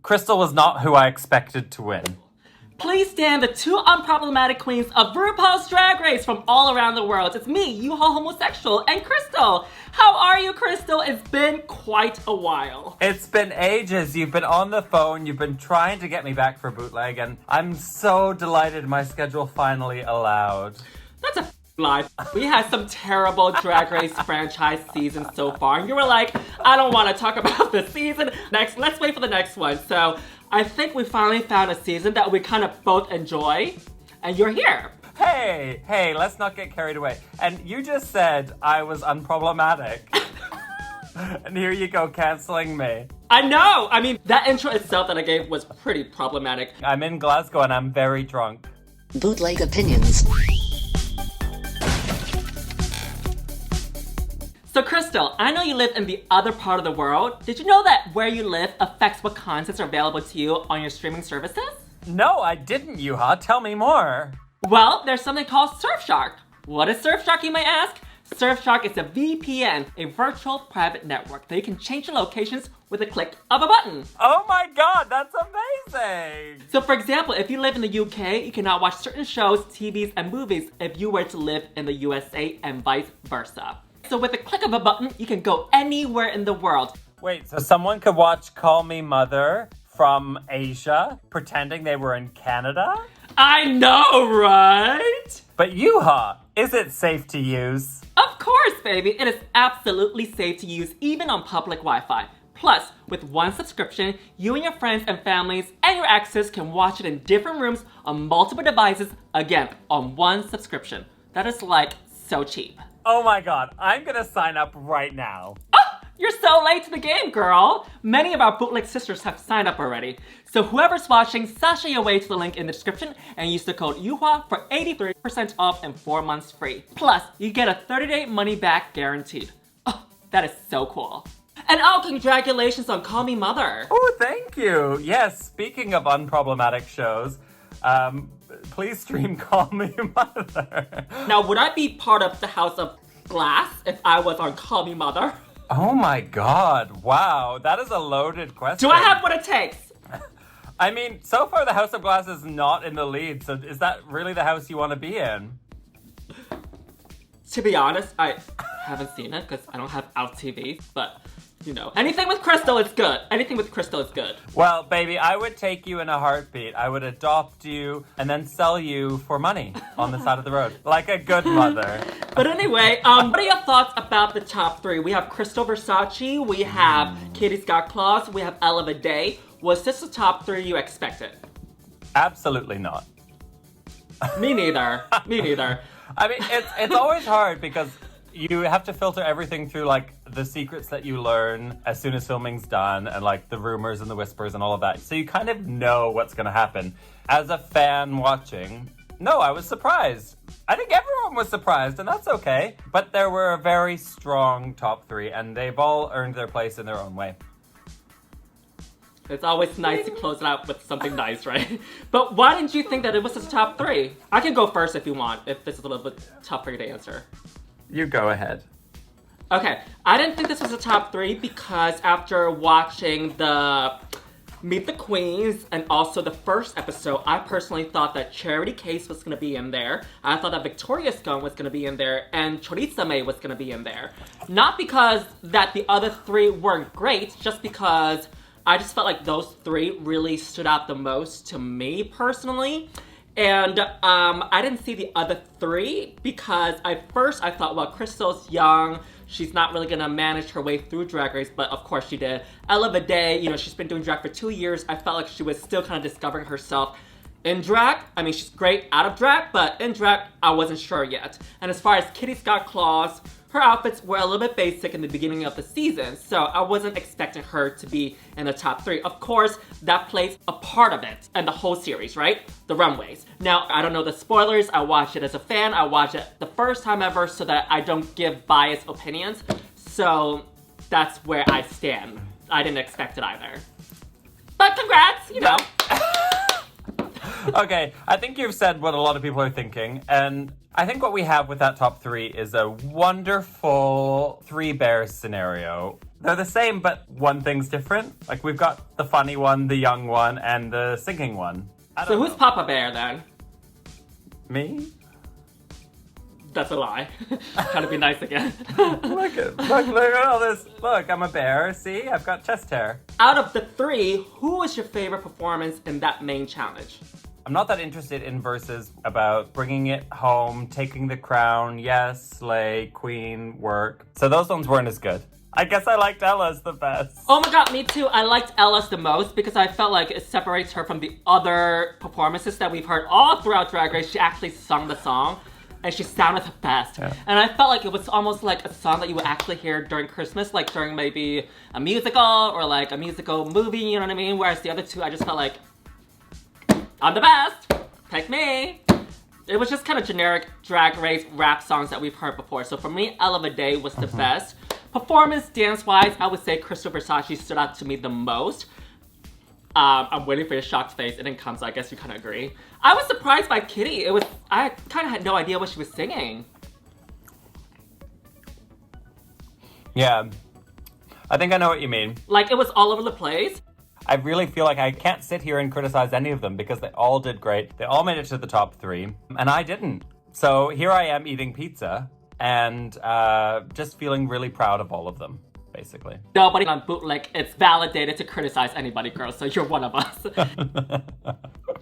Krystal was not who I expected to win. Please stand the two unproblematic queens of RuPaul's Drag Race from all around the world. It's me, Yuhua Homosexual, and Krystal. How are you, Krystal? It's been quite a while. It's been ages. You've been on the phone. You've been trying to get me back for Bootleg, and I'm so delighted my schedule finally allowed. That's a lie. We had some terrible Drag Race franchise seasons so far, and you were like, I don't want to talk about the season. Let's wait for the next one. So I think we finally found a season that we kind of both enjoy, and you're here. Hey, let's not get carried away. And you just said I was unproblematic. And here you go, canceling me. I know! I mean, that intro itself that I gave was pretty problematic. I'm in Glasgow and I'm very drunk. Bootleg Opinions. So Krystal, I know you live in the other part of the world. Did you know that where you live affects what contents are available to you on your streaming services? No, I didn't, Yuha. Tell me more. Well, there's something called Surfshark. What is Surfshark, you may ask? Surfshark is a VPN, a virtual private network that you can change your locations with a click of a button. Oh my god, that's amazing! So for example, if you live in the UK, you cannot watch certain shows, TVs, and movies if you were to live in the USA and vice versa. So with a click of a button, you can go anywhere in the world. Wait, so someone could watch Call Me Mother from Asia, pretending they were in Canada? I know, right? But Yuha, is it safe to use? Of course, baby. It is absolutely safe to use, even on public Wi-Fi. Plus, with one subscription, you and your friends and families and your exes can watch it in different rooms on multiple devices, again, on one subscription. That is like so cheap. Oh my god, I'm gonna sign up right now. Oh, you're so late to the game, girl. Many of our bootleg sisters have signed up already. So whoever's watching, sashay your way to the link in the description and use the code Yuhua for 83% off and 4 months free. Plus, you get a 30-day money-back guaranteed. Oh, that is so cool. And oh, congratulations on Call Me Mother. Oh, thank you. Yes, speaking of unproblematic shows, please stream Call Me Mother. Now, would I be part of the House of Glass if I was on Call Me Mother? Oh my god, wow, that is a loaded question. Do I have what it takes? I mean, so far the House of Glass is not in the lead, so is that really the house you want to be in? To be honest, I haven't seen it because I don't have Out TV, but you know, anything with Krystal is good. Anything with Krystal is good. Well, baby, I would take you in a heartbeat. I would adopt you and then sell you for money on the side of the road, like a good mother. But anyway, what are your thoughts about the top three? We have Krystal Versace, we have Katie Scott-Claus, we have Vaday. Was this the top three you expected? Absolutely not. Me neither. Me neither. I mean, it's always hard because you have to filter everything through, like, the secrets that you learn as soon as filming's done and, like, the rumors and the whispers and all of that. So you kind of know what's going to happen. As a fan watching, no, I was surprised. I think everyone was surprised, and that's okay. But there were a very strong top three, and they've all earned their place in their own way. It's always nice to close it out with something nice, right? But why didn't you think that it was the top three? I can go first if you want, if this is a little bit tough for you to answer. You go ahead. Okay, I didn't think this was a top three because after watching the Meet the Queens and also the first episode, I personally thought that Charity Kase was gonna be in there. I thought that Victoria Scone was gonna be in there and Choriza was gonna be in there. Not because that the other three weren't great, just because I just felt like those three really stood out the most to me personally. And I didn't see the other three because at first I thought, well, Krystal's young, she's not really gonna manage her way through Drag Race, but of course she did. Vaday, you know, she's been doing drag for 2 years. I felt like she was still kind of discovering herself in drag. I mean, she's great out of drag, but in drag, I wasn't sure yet. And as far as Katie Scott-Claus, her outfits were a little bit basic in the beginning of the season, so I wasn't expecting her to be in the top three. Of course, that plays a part of it and the whole series, right? The runways. Now, I don't know the spoilers. I watched it as a fan. I watched it the first time ever so that I don't give biased opinions. So that's where I stand. I didn't expect it either. But congrats, you know. Okay, I think you've said what a lot of people are thinking, and I think what we have with that top three is a wonderful three bears scenario. They're the same, but one thing's different. Like, we've got the funny one, the young one, and the singing one. So who's Papa Bear then? Me? That's a lie. Trying to be nice again. Look at all this. Look, I'm a bear. See? I've got chest hair. Out of the three, who was your favorite performance in that main challenge? I'm not that interested in verses about bringing it home, taking the crown, yes, slay, queen, work. So those ones weren't as good. I guess I liked Ella's the best. Oh my god, me too. I liked Ella's the most because I felt like it separates her from the other performances that we've heard all throughout Drag Race. She actually sung the song and she sounded the best. Yeah. And I felt like it was almost like a song that you would actually hear during Christmas, like during maybe a musical or like a musical movie, you know what I mean? Whereas the other two, I just felt like, I'm the best, pick me. It was just kind of generic Drag Race rap songs that we've heard before. So for me, Ella Vaday was the best. Performance, dance-wise, I would say Krystal Versace stood out to me the most. I'm waiting for your shocked face. It didn't come, so I guess you kind of agree. I was surprised by Kitty. I kind of had no idea what she was singing. Yeah, I think I know what you mean. Like, it was all over the place. I really feel like I can't sit here and criticize any of them because they all did great. They all made it to the top 3, and I didn't. So here I am eating pizza and just feeling really proud of all of them, basically. Nobody on Bootleg, it's validated to criticize anybody, girl, so you're one of us.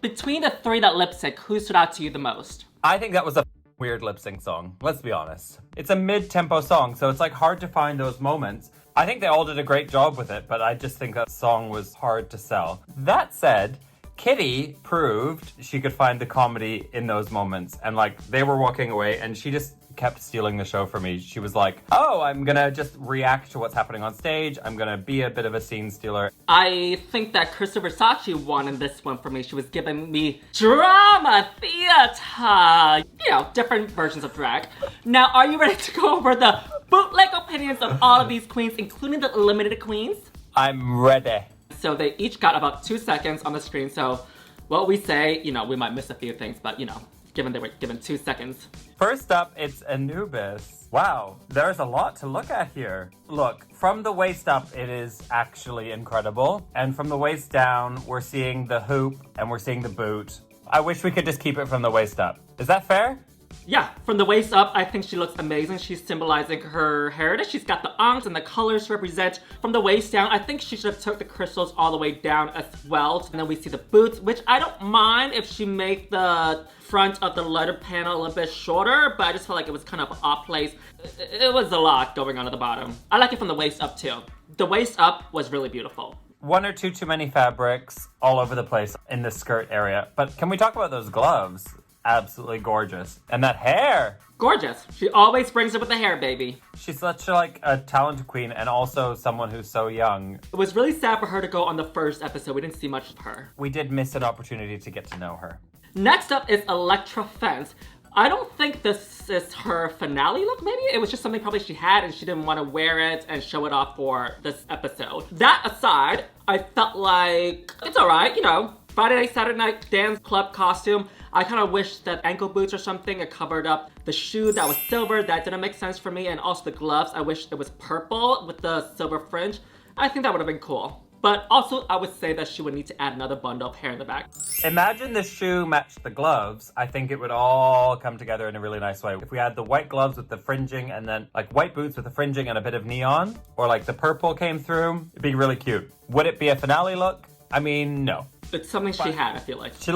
Between the 3 that lip sync, who stood out to you the most? I think that was a weird lip sync song, let's be honest. It's a mid-tempo song, so it's like hard to find those moments. I think they all did a great job with it, but I just think that song was hard to sell. That said, Kitty proved she could find the comedy in those moments, and like they were walking away and she just kept stealing the show for me. She was like, oh, I'm gonna just react to what's happening on stage. I'm gonna be a bit of a scene stealer. I think that Krystal Versace won in this one for me. She was giving me drama, theater, you know, different versions of drag. Now, are you ready to go over the bootleg opinions of all of these queens, including the eliminated queens? I'm ready. So they each got about 2 seconds on the screen. So what we say, you know, we might miss a few things, but you know, given they were given 2 seconds. First up, it's Anubis. Wow, there's a lot to look at here. Look, from the waist up, it is actually incredible. And from the waist down, we're seeing the hoop and we're seeing the boot. I wish we could just keep it from the waist up. Is that fair? Yeah, from the waist up, I think she looks amazing. She's symbolizing her heritage. She's got the arms and the colors to represent. From the waist down, I think she should have took the crystals all the way down as well. And then we see the boots, which I don't mind if she made the front of the letter panel a little bit shorter, but I just felt like it was kind of off place. It was a lot going on at the bottom. I like it from the waist up too. The waist up was really beautiful. 1 or 2 too many fabrics all over the place in the skirt area. But can we talk about those gloves? Absolutely gorgeous. And that hair! Gorgeous. She always brings it with the hair, baby. She's such like a talented queen and also someone who's so young. It was really sad for her to go on the first episode. We didn't see much of her. We did miss an opportunity to get to know her. Next up is Elektra Fence. I don't think this is her finale look, maybe? It was just something probably she had and she didn't want to wear it and show it off for this episode. That aside, I felt like it's alright, you know, Friday night, Saturday night dance club costume. I kind of wish that ankle boots or something it covered up the shoe that was silver. That didn't make sense for me. And also the gloves, I wish it was purple with the silver fringe. I think that would have been cool. But also, I would say that she would need to add another bundle of hair in the back. Imagine the shoe matched the gloves. I think it would all come together in a really nice way. If we had the white gloves with the fringing and then like white boots with the fringing and a bit of neon, or like the purple came through, it'd be really cute. Would it be a finale look? I mean, no. It's something she had, I feel like. She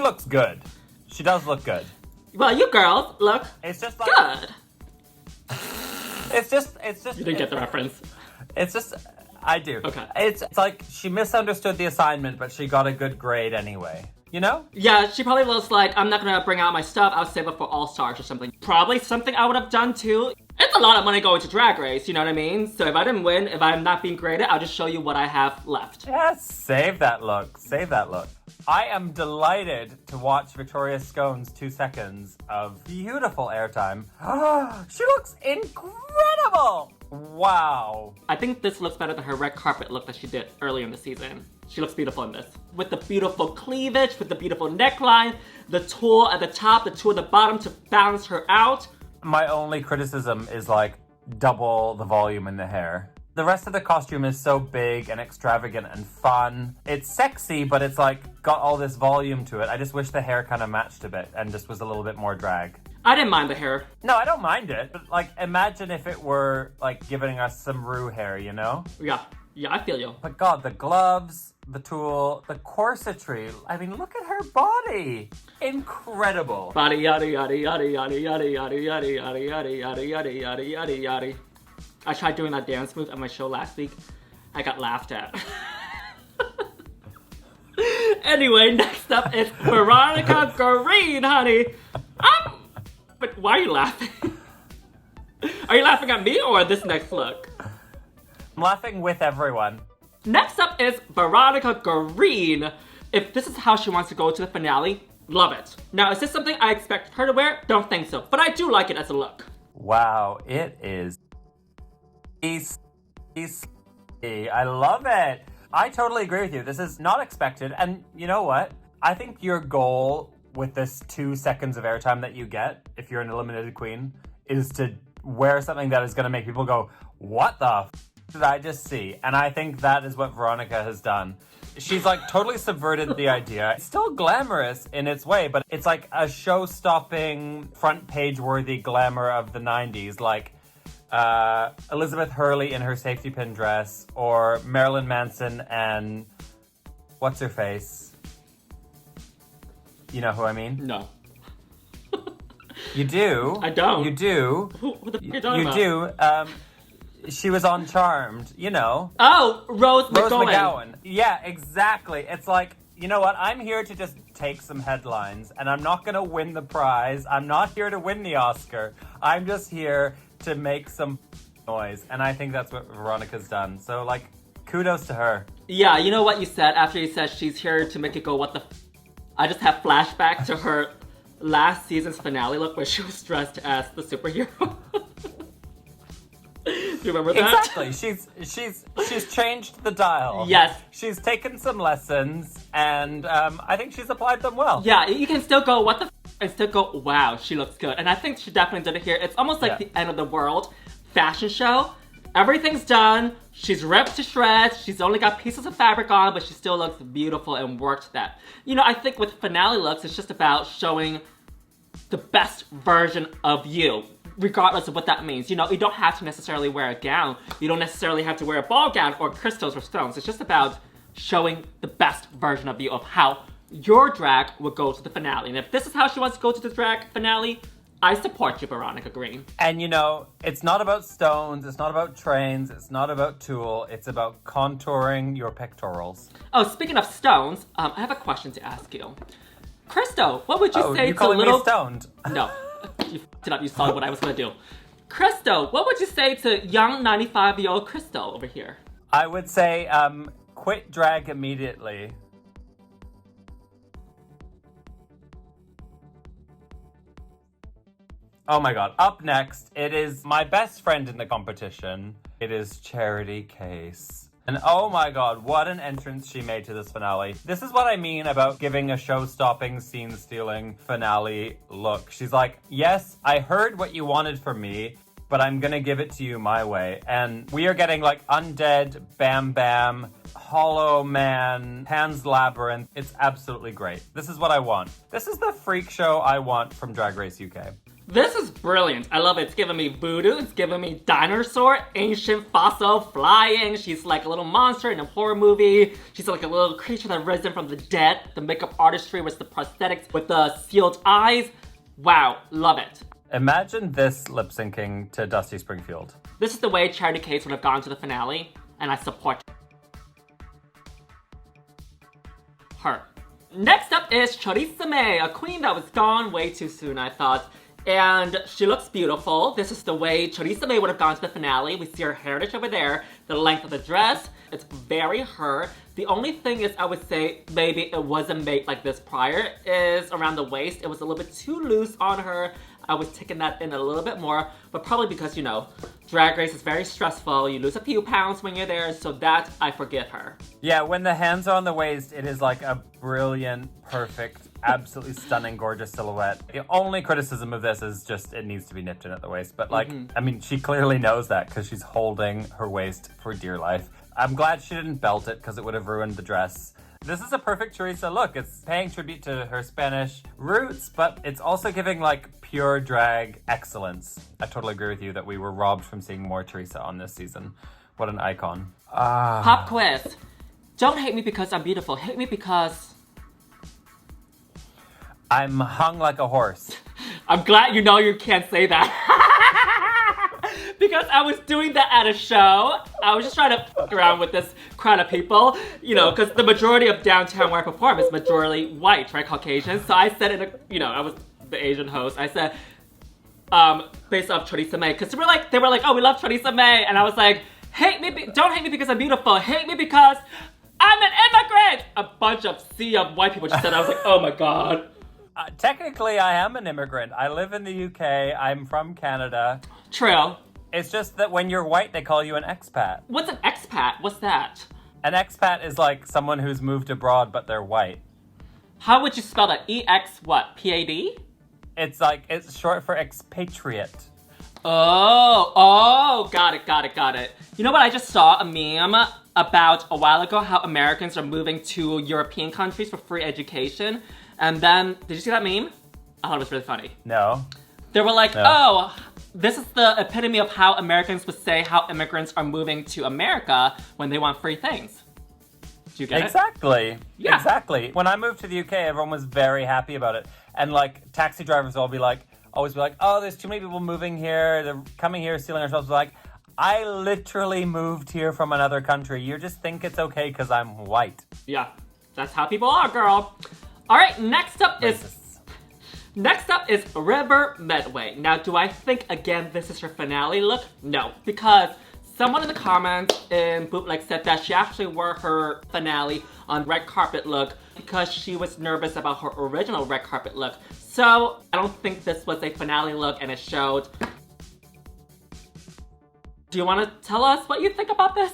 looks good. She does look good. Well, you girls look it's just like, good. It's just. You didn't get the reference. It's just, I do. Okay. It's like she misunderstood the assignment, but she got a good grade anyway. You know? Yeah, she probably looks like, I'm not gonna bring out my stuff, I'll save it for All-Stars or something. Probably something I would have done too. It's a lot of money going to Drag Race, you know what I mean? So if I didn't win, if I'm not being graded, I'll just show you what I have left. Yes, save that look. Save that look. I am delighted to watch Victoria Scone's 2 seconds of beautiful airtime. She looks incredible! Wow. I think this looks better than her red carpet look that she did earlier in the season. She looks beautiful in this. With the beautiful cleavage, with the beautiful neckline, the tulle at the top, the tulle at the bottom to balance her out. My only criticism is like, double the volume in the hair. The rest of the costume is so big and extravagant and fun. It's sexy, but it's like got all this volume to it. I just wish the hair kind of matched a bit and just was a little bit more drag. I didn't mind the hair. No, I don't mind it. But like, imagine if it were like giving us some Rue hair, you know? Yeah, I feel you. But God, the gloves, the tulle, the corsetry. I mean, look at her body. Incredible. Body yada yada yada yada yada yada yada yada yada yada yada yada yada yada. I tried doing that dance move at my show last week. I got laughed at. Anyway, next up is Veronica Green, honey. But why are you laughing? Are you laughing at me or this next look? I'm laughing with everyone. Next up is Veronica Green. If this is how she wants to go to the finale, love it. Now, is this something I expect her to wear? Don't think so, but I do like it as a look. Wow, it is. I love it. I totally agree with you. This is not expected. And you know what? I think your goal with this 2 seconds of airtime that you get, if you're an eliminated queen, is to wear something that is going to make people go, what the did I just see? And I think that is what Veronica has done. She's like totally subverted the idea. It's still glamorous in its way, but it's like a show-stopping, front-page-worthy glamour of the 90s, like Elizabeth Hurley in her safety pin dress, or Marilyn Manson and what's her face? You know who I mean? No. You do. I don't. You do. Who the f*** are you talking about? You do. She was on Charmed, you know. Oh, Rose McGowan. Yeah, exactly. It's like, you know what? I'm here to just take some headlines, and I'm not going to win the prize. I'm not here to win the Oscar. I'm just here to make some noise, and I think that's what Veronica's done. So, like, kudos to her. Yeah, you know what you said after you said she's here to make it go, what the f***? I just have flashback to her last season's finale look where she was dressed as the superhero. Do you remember that? Exactly. She's changed the dial. Yes. She's taken some lessons, and I think she's applied them well. Yeah, you can still go, what the f***, and still go, wow, she looks good. And I think she definitely did it here. It's almost like the end of the world fashion show. Everything's done. She's ripped to shreds. She's only got pieces of fabric on, but she still looks beautiful and worked that. You know, I think with finale looks, it's just about showing the best version of you, regardless of what that means. You know, you don't have to necessarily wear a gown. You don't necessarily have to wear a ball gown or crystals or stones. It's just about showing the best version of you, of how your drag would go to the finale. And if this is how she wants to go to the drag finale, I support you, Veronica Green. And you know, it's not about stones, it's not about trains, it's not about tulle, it's about contouring your pectorals. Oh, speaking of stones, I have a question to ask you. Krystal, what would you say you to calling little... me stoned? No, you f***ed it up, you saw what I was gonna do. Krystal, what would you say to young 95-year-old Krystal over here? I would say, quit drag immediately. Oh my god. Up next, it is my best friend in the competition. It is Charity Kase. And oh my god, what an entrance she made to this finale. This is what I mean about giving a show-stopping, scene-stealing finale look. She's like, yes, I heard what you wanted from me, but I'm gonna give it to you my way. And we are getting like Undead, Bam Bam, Hollow Man, Pan's Labyrinth. It's absolutely great. This is what I want. This is the freak show I want from Drag Race UK. This is brilliant. I love it. It's giving me voodoo. It's giving me dinosaur, ancient fossil, flying. She's like a little monster in a horror movie. She's like a little creature that risen from the dead. The makeup artistry with the prosthetics with the sealed eyes. Wow, love it. Imagine this lip syncing to Dusty Springfield. This is the way Charity Kase would have gone to the finale, and I support her. Next up is Choriza, a queen that was gone way too soon, I thought. And she looks beautiful. This is the way Choriza would have gone to the finale. We see her heritage over there, the length of the dress. It's very her. The only thing is, I would say, maybe it wasn't made like this prior, is around the waist. It was a little bit too loose on her. I was taking that in a little bit more, but probably because, you know, Drag Race is very stressful. You lose a few pounds when you're there, so that I forgive her. Yeah, when the hands are on the waist, it is like a brilliant, perfect Absolutely stunning, gorgeous silhouette. The only criticism of this is just it needs to be nipped in at the waist. But like, I mean, she clearly knows that because she's holding her waist for dear life. I'm glad she didn't belt it because it would have ruined the dress. This is a perfect Choriza look. It's paying tribute to her Spanish roots, but it's also giving like pure drag excellence. I totally agree with you that we were robbed from seeing more Choriza on this season. What an icon. Pop quiz. Don't hate me because I'm beautiful. Hate me because... I'm hung like a horse. I'm glad you know you can't say that. Because I was doing that at a show. I was just trying to fuck around with this crowd of people, you know, because the majority of downtown where I perform is majority white, right, Caucasian. So I said I was the Asian host. I said, based off Choriza May, because they were like, oh, we love Choriza May, and I was like, don't hate me because I'm beautiful. Hate me because I'm an immigrant. A bunch of sea of white people just said. I was like, oh my god. Technically, I am an immigrant. I live in the UK. I'm from Canada. True. It's just that when you're white, they call you an expat. What's an expat? What's that? An expat is like someone who's moved abroad, but they're white. How would you spell that? E-X what? P-A-D? It's short for expatriate. Oh, got it. You know what? I just saw a meme about a while ago how Americans are moving to European countries for free education. And then, did you see that meme? I thought it was really funny. No. They were like, no. Oh, this is the epitome of how Americans would say how immigrants are moving to America when they want free things. Do you get Exactly. it? Yeah. Exactly. When I moved to the UK, everyone was very happy about it. And like, taxi drivers will always be like, oh, there's too many people moving here. They're coming here, stealing our jobs. Like, I literally moved here from another country. You just think it's okay because I'm white. Yeah, that's how people are, girl. All right, next up is River Medway. Now, do I think, again, this is her finale look? No, because someone in the comments in Bootleg said that she actually wore her finale on red carpet look because she was nervous about her original red carpet look. So, I don't think this was a finale look and it showed. Do you want to tell us what you think about this?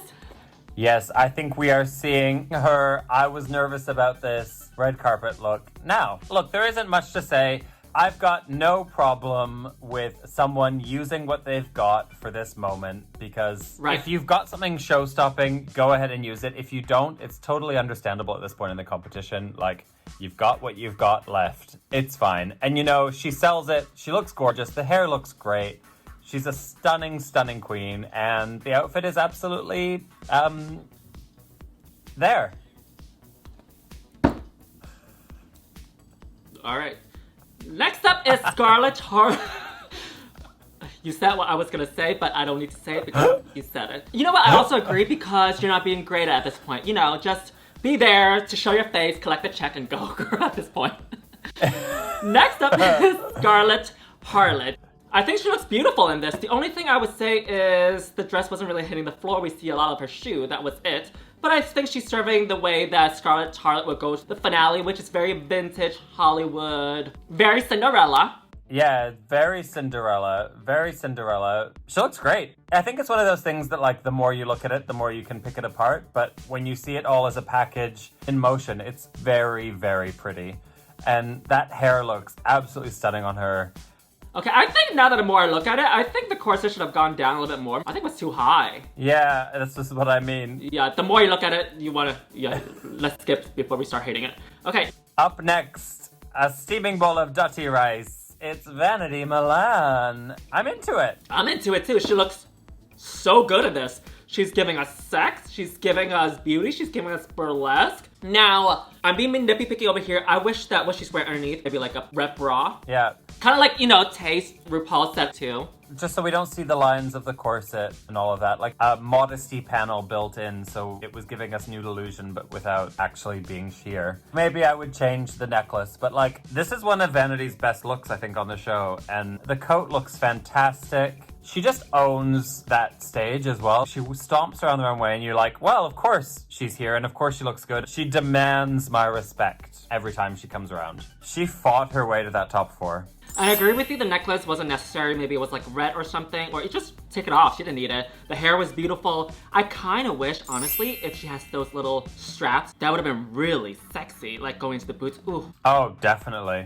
Yes, I think we are seeing her I was nervous about this red carpet look. Now, look, there isn't much to say. I've got no problem with someone using what they've got for this moment because if you've got something show-stopping, go ahead and use it. If you don't, it's totally understandable at this point in the competition. Like, you've got what you've got left. It's fine. And you know, she sells it. She looks gorgeous. The hair looks great. She's a stunning, stunning queen, and the outfit is absolutely, there. All right. Next up is Scarlett Harlett. You said what I was gonna say, but I don't need to say it because you said it. You know what? I also agree because you're not being great at this point. You know, just be there to show your face, collect the check, and go, girl, at this point. Next up is Scarlett Harlett. I think she looks beautiful in this. The only thing I would say is the dress wasn't really hitting the floor. We see a lot of her shoe. That was it. But I think she's serving the way that Scarlett Harlett would go to the finale, which is very vintage Hollywood. Very Cinderella. Yeah, very Cinderella. Very Cinderella. She looks great. I think it's one of those things that, like, the more you look at it, the more you can pick it apart. But when you see it all as a package in motion, it's very, very pretty. And that hair looks absolutely stunning on her. Okay, I think now that the more I look at it, I think the corset should have gone down a little bit more. I think it was too high. Yeah, that's just what I mean. Yeah, the more you look at it, you want to, let's skip before we start hating it. Okay. Up next, a steaming bowl of dirty rice. It's Vanity Milan. I'm into it. I'm into it too. She looks so good at this. She's giving us sex, she's giving us beauty, she's giving us burlesque. Now, I'm being nippy-picky over here. I wish that what she's wearing underneath, maybe like a rep bra. Yeah. Kind of like, you know, Taste, RuPaul said too. Just so we don't see the lines of the corset and all of that. Like a modesty panel built in, so it was giving us nude illusion, but without actually being sheer. Maybe I would change the necklace, but like, this is one of Vanity's best looks, I think, on the show. And the coat looks fantastic. She just owns that stage as well. She stomps around the runway and you're like, well, of course she's here and of course she looks good. She demands my respect every time she comes around. She fought her way to that top 4. I agree with you, the necklace wasn't necessary. Maybe it was like red or something, or you just take it off. She didn't need it. The hair was beautiful. I kind of wish, honestly, if she has those little straps, that would have been really sexy, like going to the boots. Ooh. Oh, definitely.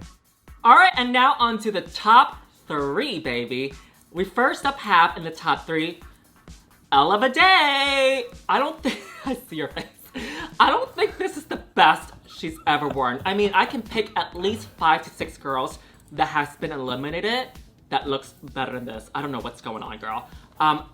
All right, and now on to the top 3, baby. We first up have in the top 3, Vaday. I don't think, I see your face. I don't think this is the best she's ever worn. I mean, I can pick at least 5 to 6 girls that has been eliminated that looks better than this. I don't know what's going on, girl.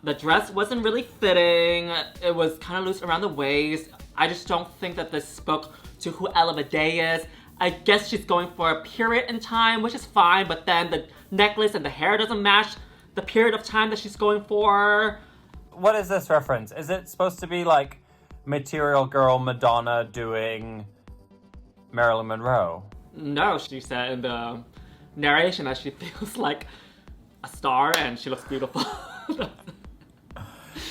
The dress wasn't really fitting. It was kind of loose around the waist. I just don't think that this spoke to who Vaday is. I guess she's going for a period in time, which is fine, but then the necklace and the hair doesn't match the period of time that she's going for. What is this reference? Is it supposed to be like Material Girl Madonna doing Marilyn Monroe? No, she said in the narration that she feels like a star and she looks beautiful.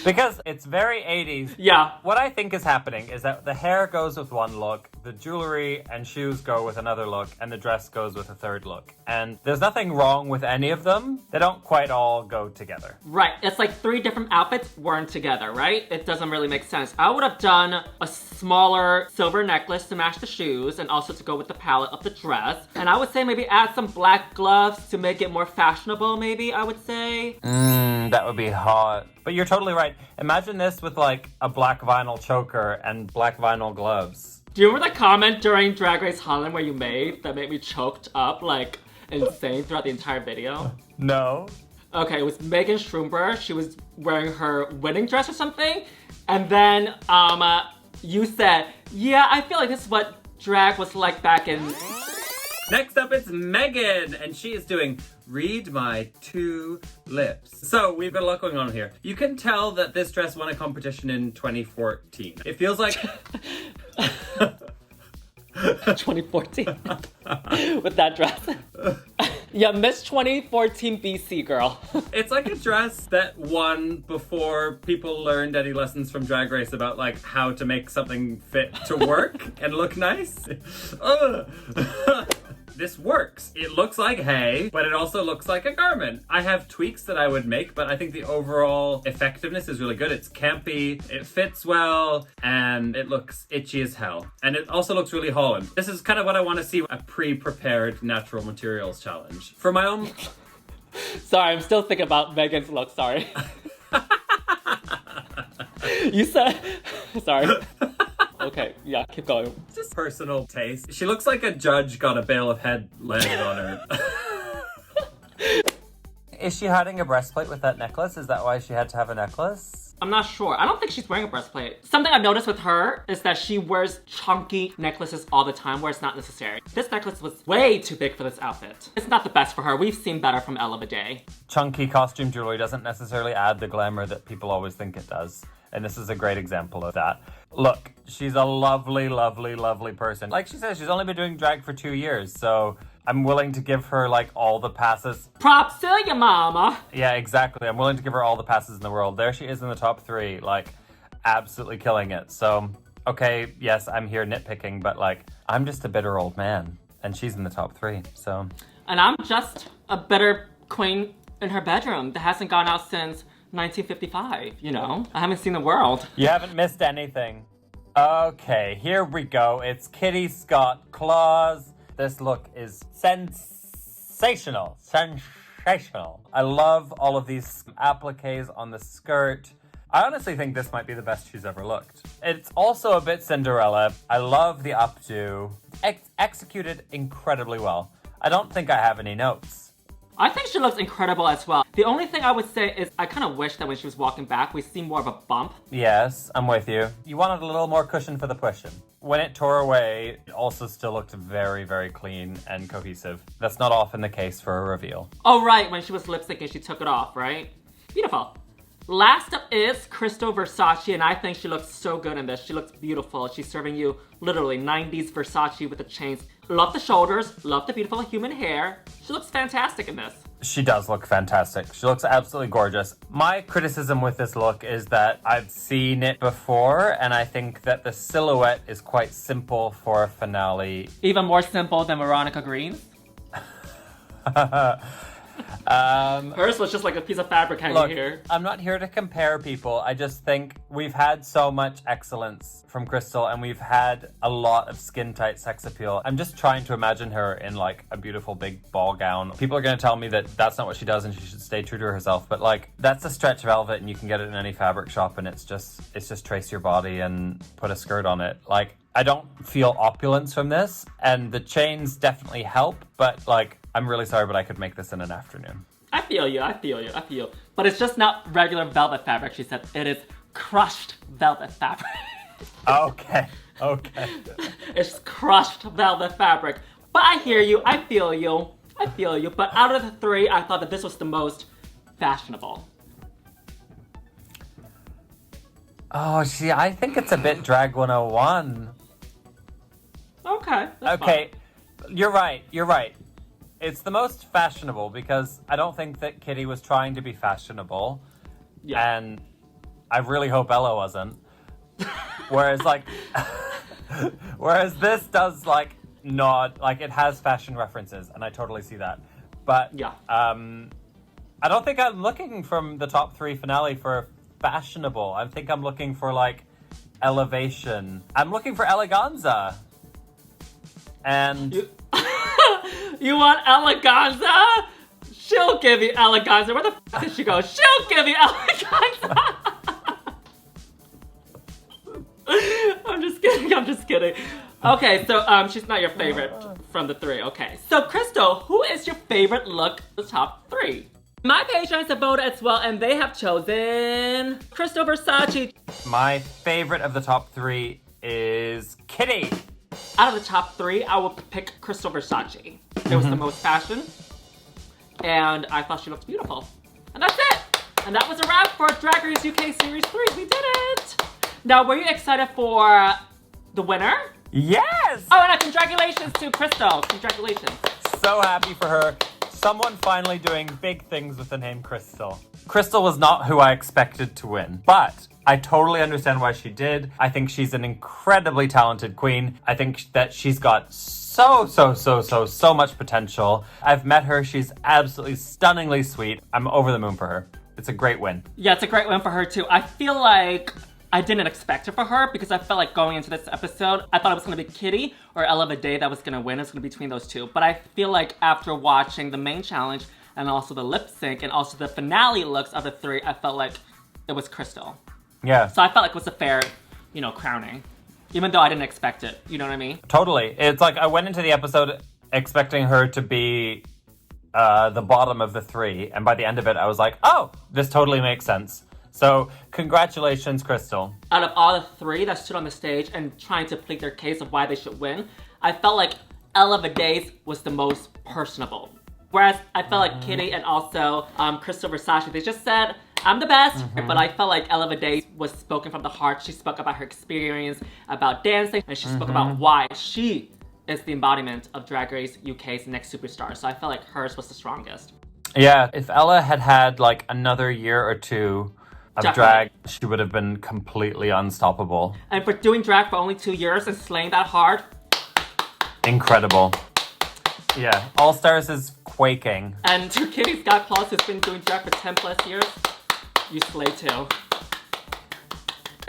Because it's very 80s. Yeah. What I think is happening is that the hair goes with one look, the jewelry and shoes go with another look, and the dress goes with a third look. And there's nothing wrong with any of them. They don't quite all go together. Right. It's like 3 different outfits worn together, right? It doesn't really make sense. I would have done a smaller silver necklace to match the shoes and also to go with the palette of the dress. And I would say maybe add some black gloves to make it more fashionable, maybe, I would say. That would be hot. But you're totally right. Imagine this with like a black vinyl choker and black vinyl gloves. Do you remember that comment during Drag Race Holland where you made that made me choked up like insane throughout the entire video? No. Okay, it was Megan Schroomberg. She was wearing her wedding dress or something. And then you said, yeah, I feel like this is what drag was like back in... Next up, it's Megan, and she is doing Read My 2 Lips. So, we've got a lot going on here. You can tell that this dress won a competition in 2014. It feels like... 2014. With that dress. Yeah, Miss 2014 BC, girl. It's like a dress that won before people learned any lessons from Drag Race about like how to make something fit to work and look nice. This works. It looks like hay, but it also looks like a garment. I have tweaks that I would make, but I think the overall effectiveness is really good. It's campy, it fits well, and it looks itchy as hell. And it also looks really Holland. This is kind of what I want to see, a pre-prepared natural materials challenge. For my own... Sorry, I'm still thinking about Megan's look, sorry. You said... Sorry. Okay, yeah, keep going. It's just personal taste. She looks like a judge got a bale of head landed on her. Is she hiding a breastplate with that necklace? Is that why she had to have a necklace? I'm not sure. I don't think she's wearing a breastplate. Something I've noticed with her is that she wears chunky necklaces all the time where it's not necessary. This necklace was way too big for this outfit. It's not the best for her. We've seen better from Vaday. Chunky costume jewelry doesn't necessarily add the glamour that people always think it does. And this is a great example of that. Look, she's a lovely, lovely, lovely person. Like she says, she's only been doing drag for 2 years, so I'm willing to give her, like, all the passes. Props to you, mama! Yeah, exactly. I'm willing to give her all the passes in the world. There she is in the top 3, like, absolutely killing it. So, okay, yes, I'm here nitpicking, but, like, I'm just a bitter old man, and she's in the top 3, so... And I'm just a bitter queen in her bedroom that hasn't gone out since 1955, you know? I haven't seen the world. You haven't missed anything. Okay, here we go. It's Kitty Scott-Claus. This look is sensational. Sensational. I love all of these appliques on the skirt. I honestly think this might be the best she's ever looked. It's also a bit Cinderella. I love the updo. Executed incredibly well. I don't think I have any notes. I think she looks incredible as well. The only thing I would say is I kind of wish that when she was walking back, we see more of a bump. Yes, I'm with you. You wanted a little more cushion for the pushing. When it tore away, it also still looked very, very clean and cohesive. That's not often the case for a reveal. Oh, right, when she was lip syncing, she took it off, right? Beautiful. Last up is Krystal Versace, and I think she looks so good in this. She looks beautiful. She's serving you literally 90s Versace with the chains. Love the shoulders, love the beautiful human hair. She looks fantastic in this. She does look fantastic. She looks absolutely gorgeous. My criticism with this look is that I've seen it before, and I think that the silhouette is quite simple for a finale. Even more simple than Veronica Green's? Hers was just like a piece of fabric hanging here. I'm not here to compare people. I just think we've had so much excellence from Krystal, and we've had a lot of skin-tight sex appeal. I'm just trying to imagine her in like a beautiful big ball gown. People are going to tell me that that's not what she does and she should stay true to herself. But like, that's a stretch velvet and you can get it in any fabric shop, and it's just trace your body and put a skirt on it. Like, I don't feel opulence from this, and the chains definitely help, but like, I'm really sorry, but I could make this in an afternoon. I feel you. But it's just not regular velvet fabric, she said. It is crushed velvet fabric. Okay. It's crushed velvet fabric. But I hear you. I feel you. But out of the three, I thought that this was the most fashionable. Oh, see, I think it's a bit Drag 101. Okay. Okay, you're right. It's the most fashionable because I don't think that Kitty was trying to be fashionable. Yeah. And I really hope Ella wasn't. Whereas this does like nod, like it has fashion references, and I totally see that. But yeah. I don't think I'm looking from the top three finale for fashionable. I think I'm looking for like elevation. I'm looking for Eleganza. And You want Eleganza? She'll give you Eleganza. Where the f did she go? She'll give you Eleganza. I'm just kidding. Okay, so she's not your favorite from the three. Okay, so Krystal, who is your favorite look of the top three? My patrons have voted as well, and they have chosen Krystal Versace. My favorite of the top three is Kitty. Out of the top three, I would pick Krystal Versace. It was the most fashion, and I thought she looked beautiful. And that's it! And that was a wrap for Drag Race UK Series 3. We did it! Now, were you excited for the winner? Yes! Oh, and congratulations to Krystal. Congratulations. So happy for her. Someone finally doing big things with the name Krystal. Krystal was not who I expected to win, but I totally understand why she did. I think she's an incredibly talented queen. I think that she's got so much potential. I've met her. She's absolutely stunningly sweet. I'm over the moon for her. It's a great win. Yeah, it's a great win for her too. I feel like I didn't expect it for her because I felt like going into this episode, I thought it was going to be Kitty or Ella Vaday that was going to win. It's going to be between those two. But I feel like after watching the main challenge and also the lip sync and also the finale looks of the three, I felt like it was Krystal. Yeah. So I felt like it was a fair, crowning. Even though I didn't expect it. You know what I mean? Totally. It's like I went into the episode expecting her to be the bottom of the three. And by the end of it, I was like, oh, this totally makes sense. So congratulations, Krystal. Out of all the three that stood on the stage and trying to plead their case of why they should win, I felt like Ella Vaday's was the most personable. Whereas I felt like Kitty and also Krystal Versace, they just said, I'm the best, but I felt like Ella Vaday was spoken from the heart. She spoke about her experience, about dancing, and she spoke about why she is the embodiment of Drag Race UK's next superstar. So I felt like hers was the strongest. Yeah, if Ella had had like another year or two of drag, she would have been completely unstoppable. And for doing drag for only 2 years and slaying that hard. Incredible. Yeah, All Stars is quaking. And to Kitty Scott-Claus, who's been doing drag for 10 plus years, you slay too.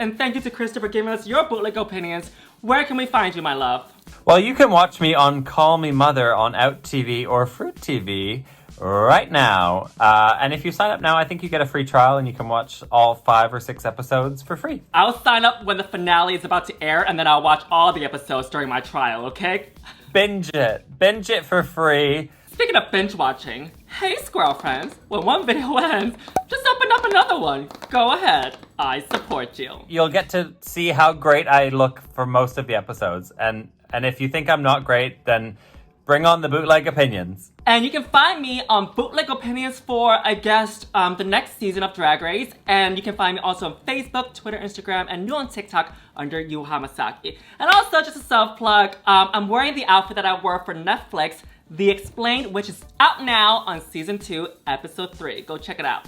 And thank you to Krystal for giving us your bootleg opinions. Where can we find you, my love? Well, you can watch me on Call Me Mother on Out TV or Fruit TV right now. And if you sign up now, I think you get a free trial and you can watch all 5 or 6 episodes for free. I'll sign up when the finale is about to air, and then I'll watch all the episodes during my trial, okay? Binge it for free. Speaking of binge watching, hey squirrel friends, when one video ends, just open up another one. Go ahead, I support you. You'll get to see how great I look for most of the episodes. And if you think I'm not great, then bring on the Bootleg Opinions. And you can find me on Bootleg Opinions for, I guess, the next season of Drag Race. And you can find me also on Facebook, Twitter, Instagram, and new on TikTok under Yuhua Hamasaki. And also, just a self-plug, I'm wearing the outfit that I wore for Netflix, The Explained, which is out now on Season 2, Episode 3. Go check it out.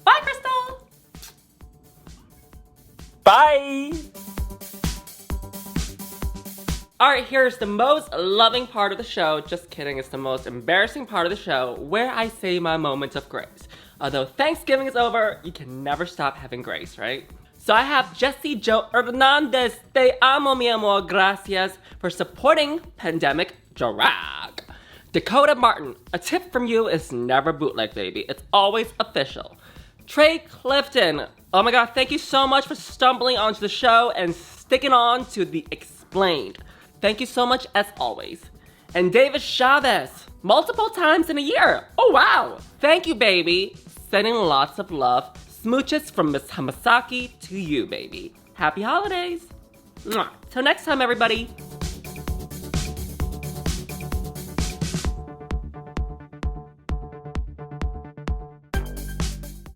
Bye, Krystal! Bye! Alright, here's the most loving part of the show. Just kidding, it's the most embarrassing part of the show, where I say my moments of grace. Although Thanksgiving is over, you can never stop having grace, right? So I have Jessie Jo Hernandez. Te amo, mi amor. Gracias for supporting Pandemic Drag. Dakota Martin. A tip from you is never bootleg, baby. It's always official. Trey Clifton. Oh my god, thank you so much for stumbling onto the show and sticking on to the explained. Thank you so much as always. And David Chavez. Multiple times in a year. Oh wow. Thank you, baby. Sending lots of love. Smooches from Miss Hamasaki to you, baby. Happy holidays. Mwah. Till next time, everybody.